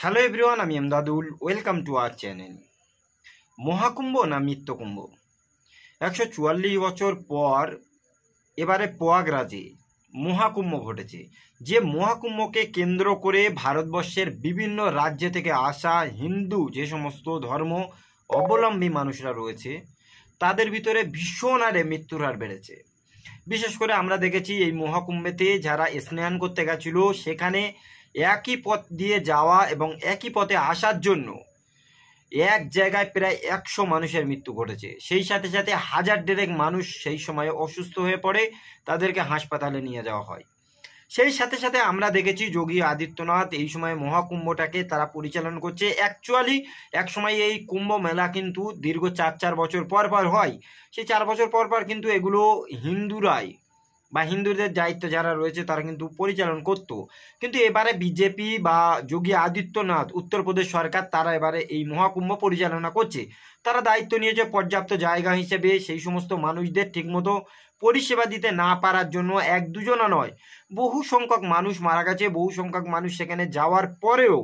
Hello everyone, আমি Emdadul. Welcome to our channel. Maha Kumbh না মৃত্যকুম্ভ? 144 বছর পর এবারে প্রয়াগরাজে মহাকুম্ভ ঘটেছে। যে মহাকুম্ভকে কেন্দ্র করে ভারতবর্ষের বিভিন্ন রাজ্য থেকে আসা হিন্দু যে সমস্ত ধর্ম অবলম্বী মানুষরা রয়েছে তাদের ভিতরে ভীষণ হারে মৃত্যুর হার বেড়েছে। বিশেষ করে আমরা দেখেছি এই মহাকুম্ভেতে যারা স্নান করতে গেছিল সেখানে একই পথ দিয়ে যাওয়া এবং একই পথে আসার জন্য এক জায়গায় প্রায় 100 মানুষের মৃত্যু ঘটেছে। সেই সাথে সাথে হাজার ডেরেক মানুষ সেই সময়ে অসুস্থ হয়ে পড়ে, তাদেরকে হাসপাতালে নিয়ে যাওয়া হয়। সেই সাথে সাথে আমরা দেখেছি যোগী আদিত্যনাথ এই সময় মহাকুম্ভটাকে তারা পরিচালনা করছে। অ্যাকচুয়ালি এক সময় এই কুম্ভ মেলা কিন্তু দীর্ঘ 4 বছর পর পর হয়। সেই 4 বছর পর পর কিন্তু এগুলো হিন্দুরাই বা হিন্দুদের দায়িত্ব যারা রয়েছে তারা কিন্তু পরিচালন করত। কিন্তু এবারে বিজেপি বা যোগী আদিত্যনাথ উত্তরপ্রদেশ সরকার তারা এবারে এই মহাকুম্ভ পরিচালনা করছে। তারা দায়িত্ব নিয়েছে পর্যাপ্ত জায়গা হিসেবে সেই সমস্ত মানুষদের ঠিকমতো পরিষেবা দিতে না পারার জন্য। এক দুজনা নয়, বহু সংখ্যক মানুষ মারা গেছে। বহু সংখ্যক মানুষ সেখানে যাওয়ার পরেও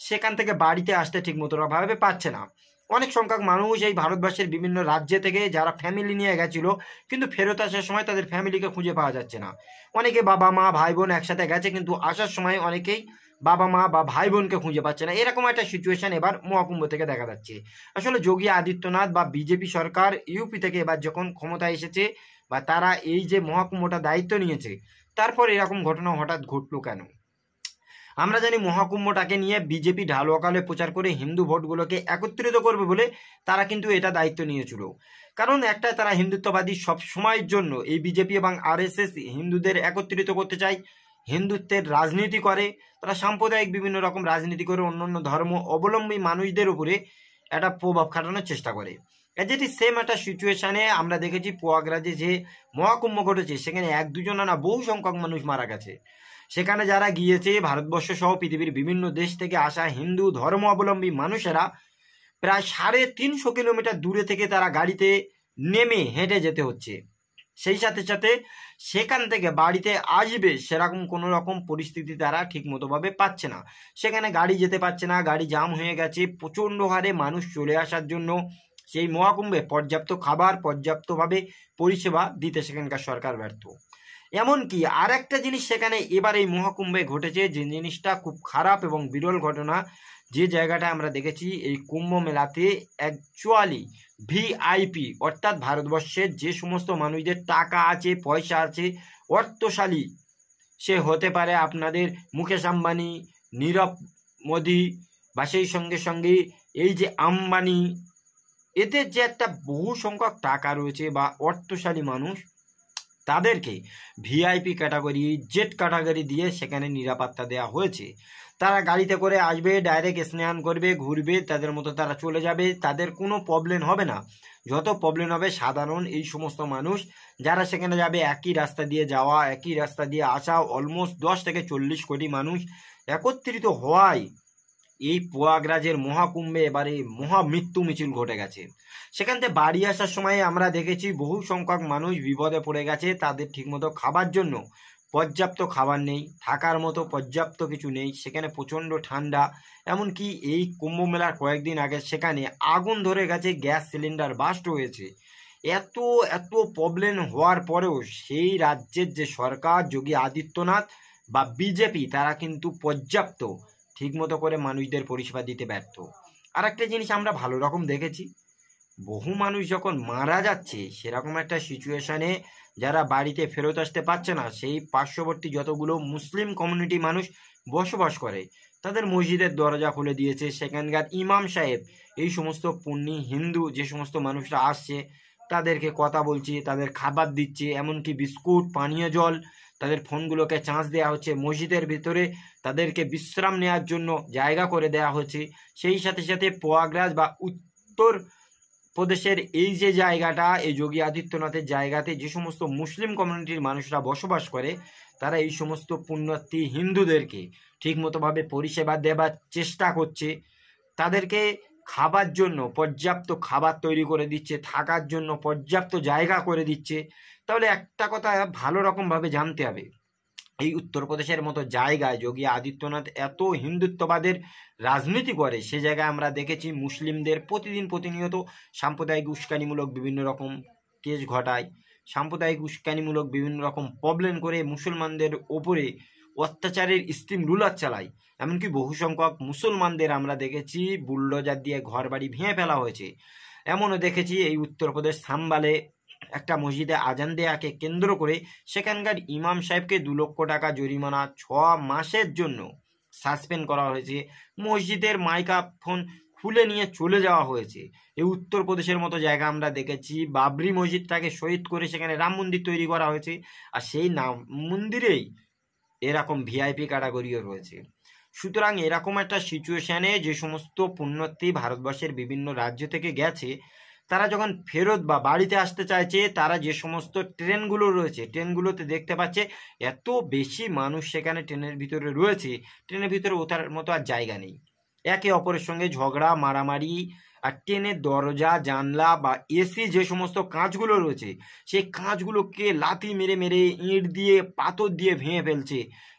সেখান থেকে বাড়িতে আসতে ঠিকমতো ভাবে পাচ্ছে না। অনেক সংখ্যক মানুষ এই ভারতবর্ষের বিভিন্ন রাজ্য থেকে যারা ফ্যামিলি নিয়ে গেছিল, কিন্তু ফেরত আসার সময় তাদের ফ্যামিলিকে খুঁজে পাওয়া যাচ্ছে না। অনেকে বাবা মা ভাই বোন একসাথে গেছে, কিন্তু আসার সময় অনেকেই বাবা মা বা ভাই বোনকে খুঁজে পাচ্ছে না। এরকম একটা সিচুয়েশন এবার মহাকুম্ভ থেকে দেখা যাচ্ছে। আসলে যোগী আদিত্যনাথ বা বিজেপি সরকার ইউপি থেকে এবার যখন ক্ষমতায় এসেছে বা তারা এই যে মহাকুম্ভটা দায়িত্ব নিয়েছে, তারপর এরকম ঘটনা হঠাৎ ঘটলো কেন? আমরা জানি মহাকুম্ভটাকে নিয়ে বিজেপি ঢালুয়াকালে প্রচার করে হিন্দু ভোটগুলোকে একত্রিত করবে বলে তারা কিন্তু এটা দায়িত্ব নিয়েছিল। কারণ একটা, তারা হিন্দুত্ববাদী সব সময়ের জন্য এই বিজেপি এবং আরএসএস হিন্দুদের একত্রিত করতে চায়, হিন্দুত্বের রাজনীতি করে, তারা সাম্প্রদায়িক বিভিন্ন রকম রাজনীতি করে অন্যান্য ধর্ম অবলম্বী মানুষদের উপরে একটা প্রভাব খাটানোর চেষ্টা করে। যেটি সেম একটা সিচুয়েশনে আমরা দেখেছি প্রয়াগরাজে যে মহাকুম্ভ ঘটেছে, সেখানে এক দুজনা না বহু সংখ্যক মানুষ মারা গেছে। সেখানে যারা গিয়েছে ভারতবর্ষ সহ পৃথিবীর বিভিন্ন দেশ থেকে আসা হিন্দু ধর্ম অবলম্বী মানুষেরা প্রায় 350 কিলোমিটার দূরে থেকে তারা গাড়িতে নেমে হেঁটে যেতে হচ্ছে। সেই সাথে সাথে সেখান থেকে বাড়িতে আসবে সেরকম কোনো রকম পরিস্থিতি তারা ঠিকমতো ভাবে পাচ্ছে না। সেখানে গাড়ি যেতে পারছে না, গাড়ি জাম হয়ে গেছে। প্রচণ্ড হারে মানুষ চলে আসার জন্য সেই মহাকুম্ভে পর্যাপ্ত খাবার, পর্যাপ্তভাবে পরিষেবা দিতে সেখানকার সরকার ব্যর্থ। এমনকি আর একটা জিনিস সেখানে এবার এই মহাকুম্ভে ঘটেছে, যে জিনিসটা খুব খারাপ এবং বিরল ঘটনা। যে জায়গাটা আমরা দেখেছি এই কুম্ভ মেলাতে অ্যাকচুয়ালি ভিআইপি অর্থাৎ ভারতবর্ষের যে সমস্ত মানুষদের টাকা আছে, পয়সা আছে, অর্থশালী, সে হতে পারে আপনাদের মুকেশ আম্বানি, নীরব মোদি বা সেই সঙ্গে সঙ্গে এই যে আম্বানি, এদের যে একটা বহু সংখ্যক টাকা রয়েছে বা অর্থশালী মানুষ, তাদেরকে ভিআইপি ক্যাটাগরি, জেড ক্যাটাগরি দিয়ে সেখানে নিরাপত্তা দেওয়া হয়েছে। তারা গাড়িতে করে আসবে, ডাইরেক্ট স্নান করবে, ঘুরবে, তাদের মতো তারা চলে যাবে, তাদের কোনো প্রবলেম হবে না। যত প্রবলেম হবে সাধারণ এই সমস্ত মানুষ যারা সেখানে যাবে, একই রাস্তা দিয়ে যাওয়া, একই রাস্তা দিয়ে আসা, অলমোস্ট 10 থেকে 40 কোটি মানুষ একত্রিত হওয়ায় এই প্রয়াগরাজের মহাকুম্ভে এবারে মহা মৃত্যু মিছিল ঘটে গেছে। সেখান থেকে বাড়ি আসার সময় আমরা দেখেছি বহু সংখ্যক মানুষ বিপদে পড়ে গেছে। তাদের ঠিকমতো খাবার জন্য পর্যাপ্ত খাবার নেই, থাকার মতো পর্যাপ্ত কিছু নেই। সেখানে প্রচণ্ড ঠান্ডা। এমনকি এই কুম্ভ মেলার কয়েকদিন আগে সেখানে আগুন ধরে গেছে, গ্যাস সিলিন্ডার বাস্ট হয়েছে। এত এত প্রবলেম হওয়ার পরেও সেই রাজ্যের যে সরকার যোগী আদিত্যনাথ বা বিজেপি, তারা কিন্তু পর্যাপ্ত ঠিকমতো করে মানুষদের পরিষেবা দিতে ব্যর্থ। আর একটা জিনিস আমরা ভালো রকম দেখেছি, বহু মানুষ যখন মারা যাচ্ছে সেরকম একটা সিচুয়েশনে যারা বাড়িতে ফেরত আসতে পারছে না, সেই পার্শ্ববর্তী যতগুলো মুসলিম কমিউনিটি মানুষ বসবাস করে তাদের মসজিদের দরজা খুলে দিয়েছে। সেখানকার ইমাম সাহেব এই সমস্ত পুণ্যি হিন্দু যে সমস্ত মানুষরা আসছে তাদেরকে কথা বলছে, তাদের খাবার দিচ্ছে, এমনকি বিস্কুট, পানীয় জল, তাদের ফোনগুলোকে চার্জ দেওয়া হচ্ছে। মসজিদের ভিতরে তাদেরকে বিশ্রাম নেওয়ার জন্য জায়গা করে দেওয়া হচ্ছে। সেই সাথে সাথে প্রয়াগরাজ বা উত্তর প্রদেশের এই যে জায়গাটা, এই যোগী আদিত্যনাথের জায়গাতে যে সমস্ত মুসলিম কমিউনিটির মানুষরা বসবাস করে, তারা এই সমস্ত পুণ্যার্থী হিন্দুদেরকে ঠিকমতোভাবে পরিষেবা দেবার চেষ্টা করছে। তাদেরকে খাবার জন্য পর্যাপ্ত খাবার তৈরি করে দিচ্ছে, থাকার জন্য পর্যাপ্ত জায়গা করে দিচ্ছে। তাহলে একটা কথা ভালো রকমভাবে জানতে হবে, এই উত্তরপ্রদেশের মতো জায়গায় যোগী আদিত্যনাথ এত হিন্দুত্ববাদের রাজনীতি করে, সে জায়গায় আমরা দেখেছি মুসলিমদের প্রতিনিয়ত সাম্প্রদায়িক উস্কানিমূলক বিভিন্ন রকম কেস ঘটায়, সাম্প্রদায়িক উস্কানিমূলক বিভিন্ন রকম প্রবলেম করে মুসলমানদের ওপরে অত্যাচারের স্টিম রুলার চালায়। এমনকি বহু সংখ্যক মুসলমানদের আমরা দেখেছি বুলডোজার দিয়ে ঘর বাড়ি ভেঙে ফেলা হয়েছে। এমনও দেখেছি এই উত্তরপ্রদেশ সাম্বালে একটা মসজিদে আজান দেয়াকে কেন্দ্র করে সেখানকার ইমাম সাহেবকে 2 লক্ষ টাকা জরিমানা 6 মাসের জন্য সাসপেন্ড করা হয়েছে। মসজিদের মাইক্রোফোন খুলে নিয়ে চলে যাওয়া হয়েছে। এই উত্তরপ্রদেশের মতো জায়গা আমরা দেখেছি বাবরি মসজিদটাকে শহীদ করে সেখানে রাম মন্দির তৈরি করা হয়েছে, আর সেই নাম মন্দিরেই এরকম ভিআইপি ক্যাটাগরিও রয়েছে। সুতরাং এরকম একটা সিচুয়েশানে যে সমস্ত পুণ্যার্থী ভারতবর্ষের বিভিন্ন রাজ্য থেকে গেছে, তারা যখন ফেরত বা বাড়িতে আসতে চাইছে, তারা যে সমস্ত ট্রেনগুলো রয়েছে ট্রেনগুলোতে দেখতে পাচ্ছে এত বেশি মানুষ সেখানে ট্রেনের ভিতরে রয়েছে, ট্রেনের ভিতরে ওঠার মতো আর জায়গা নেই। একে অপরের সঙ্গে ঝগড়া মারামারি, আর ট্রেনের দরজা জানলা বা এসি যে সমস্ত কাঁচগুলো রয়েছে সেই কাঁচগুলোকে লাথি মেরে মেরে ইঁট দিয়ে পাথর দিয়ে ভেঙে ফেলছে।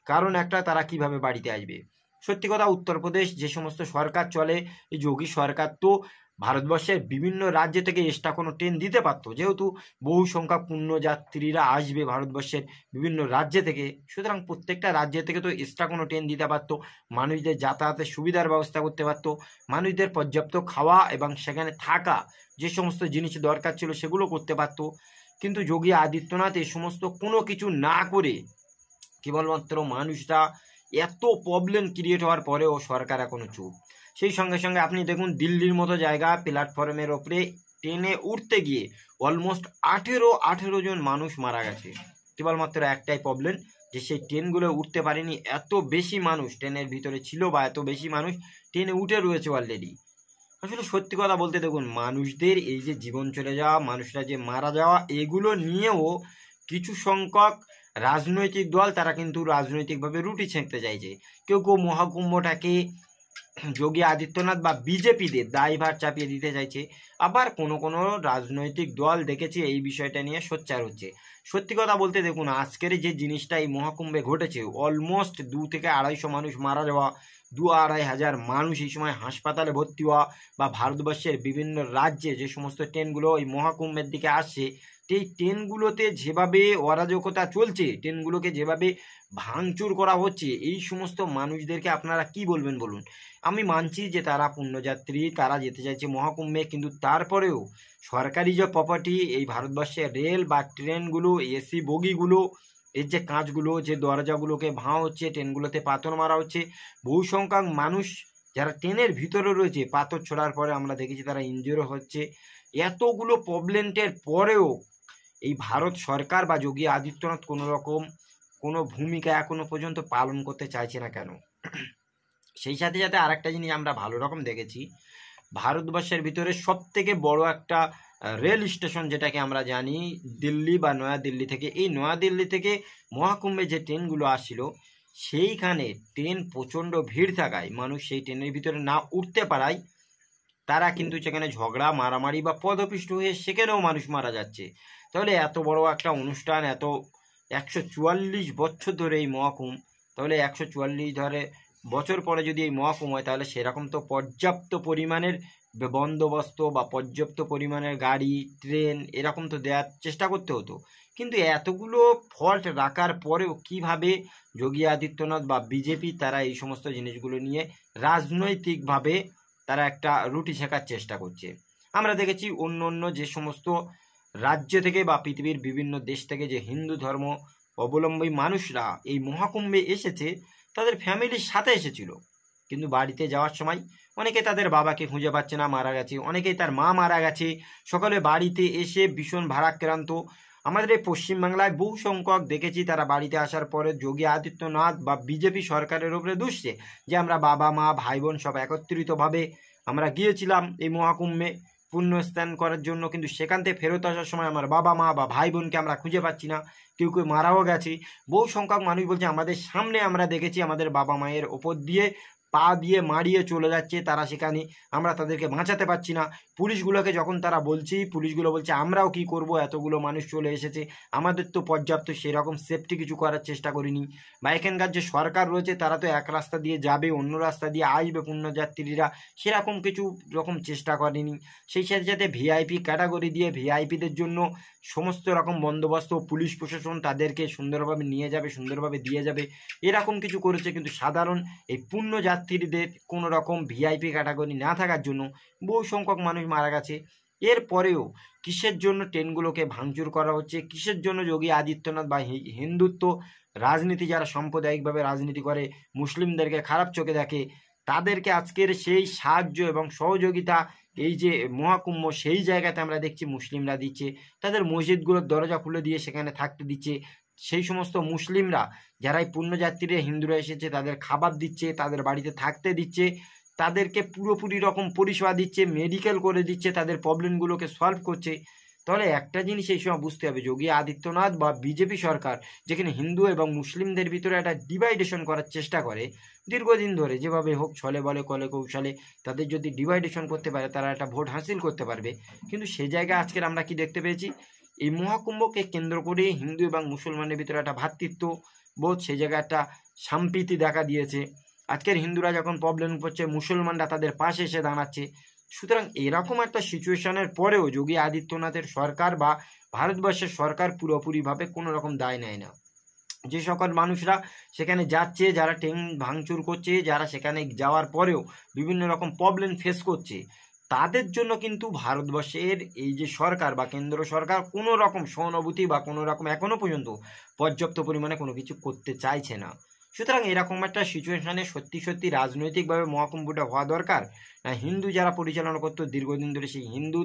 কারণ একটা, তারা কিভাবে বাড়িতে আসবে। সত্যি কথা, উত্তরপ্রদেশ যে সমস্ত সরকার চলে, এই যোগী সরকার তো ভারতবর্ষের বিভিন্ন রাজ্য থেকে এক্সট্রা কোনো ট্রেন দিতে পারতো, যেহেতু বহু সংখ্যক পুণ্যযাত্রীরা আসবে ভারতবর্ষের বিভিন্ন রাজ্য থেকে, সুতরাং প্রত্যেকটা রাজ্য থেকে তো এক্সট্রা কোনো ট্রেন দিতে পারতো, মানুষদের যাতায়াতের সুবিধার ব্যবস্থা করতে পারতো, মানুষদের পর্যাপ্ত খাওয়া এবং সেখানে থাকা যে সমস্ত জিনিস দরকার ছিল সেগুলো করতে পারতো। কিন্তু যোগী আদিত্যনাথ এই সমস্ত কোনো কিছু না করে কেবলমাত্র মানুষরা এত প্রবলেম ক্রিয়েট হওয়ার পরেও সরকার এখনো চুপ। সেই সঙ্গে সঙ্গে আপনি দেখুন দিল্লির মতো জায়গা, প্ল্যাটফর্মের ওপরে ট্রেনে উঠতে গিয়ে অলমোস্ট 18 জন মানুষ মারা গেছে। কেবলমাত্র একটাই প্রবলেম, যে সেই ট্রেনগুলো উঠতে পারেনি, এত বেশি মানুষ ট্রেনের ভিতরে ছিল বা এত বেশি মানুষ ট্রেনে উঠে রয়েছে অলরেডি। আসলে সত্যি কথা বলতে দেখুন, মানুষদের এই যে জীবন চলে যাওয়া, মানুষরা যে মারা যাওয়া, এগুলো নিয়েও কিছু সংখ্যক রাজনৈতিক দল তারা কিন্তু রাজনৈতিকভাবে রুটি ছেঁকতে চাইছে। কেউ কেউ মহাকুম্ভটাকে যোগী আদিত্যনাথ বা বিজেপিদের দায়ভার চাপিয়ে দিতে চাইছে, আবার কোনো কোনো রাজনৈতিক দল দেখেছি এই বিষয়টা নিয়ে সোচ্চার হচ্ছে। সত্যি কথা বলতে দেখুন, আজকের যে জিনিসটা এই মহাকুম্ভে ঘটেছে, অলমোস্ট 2 থেকে 250 মানুষ মারা যাওয়া, 2-2.5 হাজার মানুষ এই সময় হাসপাতালে ভর্তি হওয়া, বা ভারতবর্ষের বিভিন্ন রাজ্যে যে সমস্ত ট্রেনগুলো এই মহাকুম্ভের দিকে আসছে, এই ট্রেনগুলোতে যেভাবে অরাজকতা চলছে, ট্রেনগুলোকে যেভাবে ভাঙচুর করা হচ্ছে, এই সমস্ত মানুষদেরকে আপনারা কি বলবেন বলুন। আমি মানছি যে তারা পুণ্যযাত্রী, তারা যেতে চাইছে মহাকুম্ভে, কিন্তু তারপরেও সরকারি যে প্রপার্টি, এই ভারতবর্ষের রেল বা ট্রেনগুলো, এসি বগিগুলো, এর যে কাঁচগুলো, যে দরজাগুলোকে ভাঙা হচ্ছে, ট্রেনগুলোতে পাথর মারা হচ্ছে, বহু সংখ্যক মানুষ যারা ট্রেনের ভিতরে রয়েছে পাথর ছোড়ার পরে আমরা দেখেছি তারা ইনজিওর হচ্ছে। এতগুলো প্রবলেমের পরেও এই ভারত সরকার বা যোগী আদিত্যনাথ কোনো ভূমিকা এখনো পর্যন্ত পালন করতে চাইছে না কেন? সেই সাথে সাথে আরেকটা জিনিস আমরা ভালো রকম দেখেছি, ভারতবর্ষের ভিতরে সবথেকে বড় একটা রেল স্টেশন যেটাকে আমরা জানি দিল্লি বা নয়াদিল্লি থেকে, এই নয়াদিল্লি থেকে মহাকুম্ভে যে ট্রেনগুলো আসছিল, সেইখানে ট্রেন প্রচণ্ড ভিড় থাকায় মানুষ সেই ট্রেনের ভিতরে না উঠতে পারায় তারা কিন্তু সেখানে ঝগড়া মারামারি বা পদপিষ্ট হয়ে সেখানেও মানুষ মারা যাচ্ছে। তাহলে এত বড় একটা অনুষ্ঠান, এত 144 বছর ধরে এই মহাকুম্ভ, তাহলে 144 বছর পরে যদি এই মহাকুম্ভ হয়, তাহলে সেরকম তো পর্যাপ্ত পরিমাণের বন্দোবস্ত বা পর্যাপ্ত পরিমাণের গাড়ি ট্রেন এরকম তো দেওয়ার চেষ্টা করতে হতো। কিন্তু এতগুলো ফল্ট রাখার পরেও কিভাবে যোগী আদিত্যনাথ বা বিজেপি তারা এই সমস্ত জিনিসগুলো নিয়ে রাজনৈতিকভাবে তারা একটা রুটি ছেঁকার চেষ্টা করছে। আমরা দেখেছি অন্য অন্য যে সমস্ত রাজ্য থেকে বা পৃথিবীর বিভিন্ন দেশ থেকে যে হিন্দু ধর্ম অবলম্বী মানুষরা এই মহাকুম্ভে এসেছে, তাদের ফ্যামিলির সাথে এসেছিল, কিন্তু বাড়িতে যাওয়ার সময় অনেকে তাদের বাবাকে খুঁজে পাচ্ছে না, মারা গেছে, অনেকেই তার মা মারা গেছে, সকলে বাড়িতে এসে ভীষণ ভারাক্রান্ত। আমাদের এই পশ্চিমবাংলায় বহু সংখ্যক দেখেছি তারা বাড়িতে আসার পরে যোগী আদিত্যনাথ বা বিজেপি সরকারের উপরে দুষছে যে আমরা বাবা মা ভাই বোন সব একত্রিতভাবে আমরা গিয়েছিলাম এই মহাকুম্ভে পুণ্যস্নান করার জন্য, কিন্তু সেখান থেকে ফেরত আসার সময় আমার বাবা মা বা ভাই বোনকে আমরা খুঁজে পাচ্ছি না, কেউ কেউ মারাও গেছে। বহু সংখ্যক মানুষ বলছে আমাদের সামনে আমরা দেখেছি আমাদের বাবা মায়ের ওপর দিয়ে পা দিয়ে মারিয়ে চলে যাচ্ছে, তারা সেখানে আমরা তাদেরকে বাঁচাতে পারছি না। পুলিশগুলোকে যখন তারা বলছি, পুলিশগুলো বলছে আমরাও কি করব, এতগুলো মানুষ চলে এসেছে, আমাদের তো পর্যাপ্ত সেরকম সেফটি কিছু করার চেষ্টা করিনি। বা এখানকার যে সরকার রয়েছে তারা তো এক রাস্তা দিয়ে যাবে, অন্য রাস্তা দিয়ে আসবে পুণ্যযাত্রীরা, সেরকম কিছু রকম চেষ্টা করেনি। সেই সাথে সাথে ভিআইপি ক্যাটাগরি দিয়ে ভিআইপিদের জন্য সমস্ত রকম বন্দোবস্ত, পুলিশ প্রশাসন তাদেরকে সুন্দরভাবে নিয়ে যাবে, সুন্দরভাবে দিয়ে যাবে, এরকম কিছু করেছে। কিন্তু সাধারণ এই পুণ্যযাত্রীদের কোনো রকম ভিআইপি ক্যাটাগরি না থাকার জন্য বহু সংখ্যক মানুষ মারা গেছে। এরপরেও কিসের জন্য ট্রেনগুলোকে ভাঙচুর করা হচ্ছে, কিসের জন্য যোগী আদিত্যনাথ বা হিন্দুত্ব রাজনীতি, যারা সাম্প্রদায়িকভাবে রাজনীতি করে, মুসলিমদেরকে খারাপ চোখে দেখে, তাদেরকে আজকের সেই সাহায্য এবং সহযোগিতা, এই যে মহাকুম্ভ, সেই জায়গাতে আমরা দেখছি মুসলিমরা দিচ্ছে, তাদের মসজিদগুলোর দরজা খুলে দিয়ে সেখানে থাকতে দিচ্ছে। সেই সমস্ত মুসলিমরা যারা এই পুণ্যযাত্রীরা হিন্দুরা এসেছে তাদের খাবার দিচ্ছে, তাদের বাড়িতে থাকতে দিচ্ছে, তাদেরকে পুরোপুরি রকম পরিষেবা দিচ্ছে, মেডিকেল করে দিচ্ছে, তাদের প্রবলেমগুলোকে সলভ করছে। তাহলে একটা জিনিস এই সময় বুঝতে হবে, যোগী আদিত্যনাথ বা বিজেপি সরকার যেখানে হিন্দু এবং মুসলিমদের ভিতরে একটা ডিভাইডেশন করার চেষ্টা করে দীর্ঘদিন ধরে, যেভাবে হোক ছলে বলে কলে কৌশলে তাদের যদি ডিভাইডেশন করতে পারে তারা একটা ভোট হাসিল করতে পারবে। কিন্তু সে জায়গায় আজকের আমরা কি দেখতে পেয়েছি, এই মহাকুম্ভকে কেন্দ্র করে হিন্দু এবং মুসলমানের ভিতরে একটা ভ্রাতৃত্ব বোধ, সে জায়গায় একটা সম্প্রীতি দেখা দিয়েছে। আজকের হিন্দুরা যখন প্রবলেম করছে, মুসলমানরা তাদের পাশে এসে দাঁড়াচ্ছে। সুতরাং এরকম একটা সিচুয়েশনের পরেও যোগী আদিত্যনাথের সরকার বা ভারতবর্ষের সরকার পুরোপুরিভাবে কোনো রকম দায় নেয় না। যে সকল মানুষরা সেখানে যাচ্ছে, যারা ট্রেন ভাঙচুর করছে, যারা সেখানে যাওয়ার পরেও বিভিন্ন রকম প্রবলেম ফেস করছে, তাদের জন্য কিন্তু ভারতবর্ষের এই যে সরকার বা কেন্দ্র সরকার কোনো রকম সহানুভূতি বা কোনো রকম এখনো পর্যন্ত পর্যাপ্ত পরিমাণে কোনো কিছু করতে চাইছে না। সুতরাং এরকম একটা সিচুয়েশনে সত্যি সত্যি রাজনৈতিকভাবে মহাকুম্ভটা হওয়া দরকার না হিন্দু যারা পরিচালনা করতো দীর্ঘদিন ধরে, সেই হিন্দু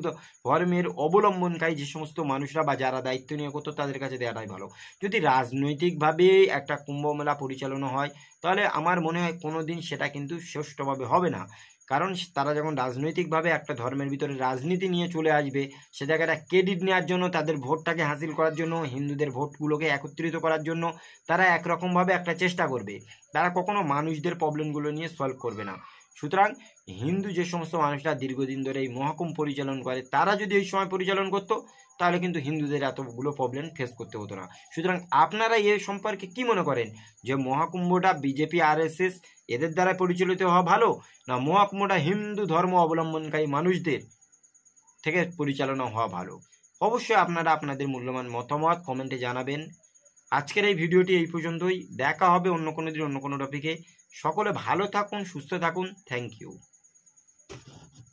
ধর্মের অবলম্বনকারী যে সমস্ত মানুষরা বা যারা দায়িত্ব নিয়ে করতো তাদের কাছে দেওয়াটাই ভালো। যদি রাজনৈতিকভাবে একটা কুম্ভ মেলা পরিচালনা হয় তাহলে আমার মনে হয় কোনো দিন সেটা কিন্তু সুষ্ঠুভাবে হবে না। কারণ তারা যখন রাজনৈতিকভাবে একটা ধর্মের ভিতরে রাজনীতি নিয়ে চলে আসবে, সে জায়গাটা ক্রেডিট নেওয়ার জন্য, তাদের ভোটটাকে হাসিল করার জন্য, হিন্দুদের ভোটগুলোকে একত্রিত করার জন্য তারা একরকমভাবে একটা চেষ্টা করবে, তারা কখনো মানুষদের প্রবলেমগুলো নিয়ে সলভ করবে না। সুতরাং হিন্দু যে সমস্ত মানুষরা দীর্ঘদিন ধরে এই মহাকুম্ভ পরিচালন করে, তারা যদি এই সময় পরিচালন করতো তাহলে কিন্তু হিন্দুদের এতগুলো প্রবলেম ফেস করতে হতো না। সুতরাং আপনারা এ সম্পর্কে কি মনে করেন, যে মহাকুম্ভটা বিজেপি আরএসএস এদের দ্বারা পরিচালিত হওয়া ভালো, না মহাকুম্ভটা হিন্দু ধর্ম অবলম্বনকারী মানুষদের থেকে পরিচালনা হওয়া ভালো? অবশ্যই আপনারা আপনাদের মূল্যবান মতামত কমেন্টে জানাবেন। আজকের এই ভিডিওটি এই পর্যন্তই, দেখা হবে অন্য কোনো দিন অন্য কোনো টপিকে। সকলে ভালো থাকুন, সুস্থ থাকুন, থ্যাংক ইউ।